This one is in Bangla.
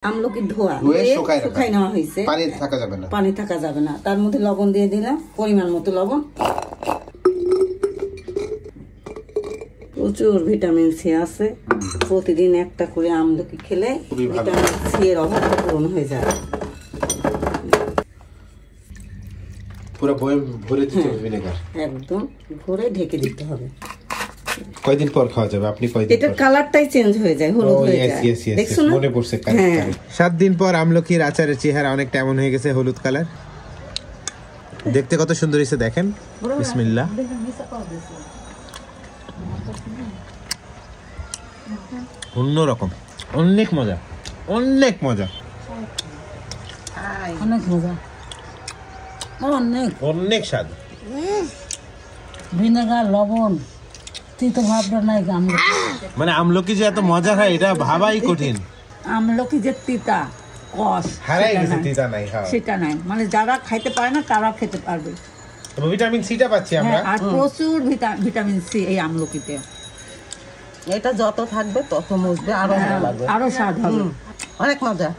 আমলকি ধোয়া শুকাই নেওয়া হয়েছে, পানি থাকা যাবে না। তার মধ্যে লবণ দিয়ে দিলাম, পরিমাণ মতো লবণ। প্রচুর ভিটামিন সি আছে, প্রতিদিন একটা করে আমলকি খেলে ভিটামিন সি এর অভাবটা পূরণ হয়ে যায়। পুরো বয়ম ভরে দিতে হবে ভিনেগার, একদম ভরে ঢেকে দিতে হবে। কয়দিন পর খাওয়া যাবে? আপনি কয়দিন? এটা কালারটাই চেঞ্জ হয়ে যায়, হলুদ হয়ে যায়। দেখছো না, মনে পড়ছে। 7 দিন পর আমলকির আচারের চেহারা অনেকটা এমন হয়ে গেছে, হলুদ কালার। দেখতে কত সুন্দর হয়েছে দেখেন। বিসমিল্লাহ। অন্যরকম, অনেক মজা, অনেক মজা, অনেক মজা, অনেক অনেক স্বাদ। ভিনেগার, লবণ, তিতো ভাবটা নাই। মানে আমলকি যে এত মজা হয় এটা ভাবাই কঠিন। আমলকি যে তিতা কষ হারাই গেছে, তিতা নাই, সেটা নাই। মানে যারা খাইতে পারে না তারা খেতে পারবে। ভিটামিন সিটা পাচ্ছি আমরা, আর প্রচুর ভিটামিন সি এই আমলকিতে। এটা যত থাকবে তত মুছবে, আরো ভালো লাগবে, আরো স্বাদ হবে, অনেক মজা।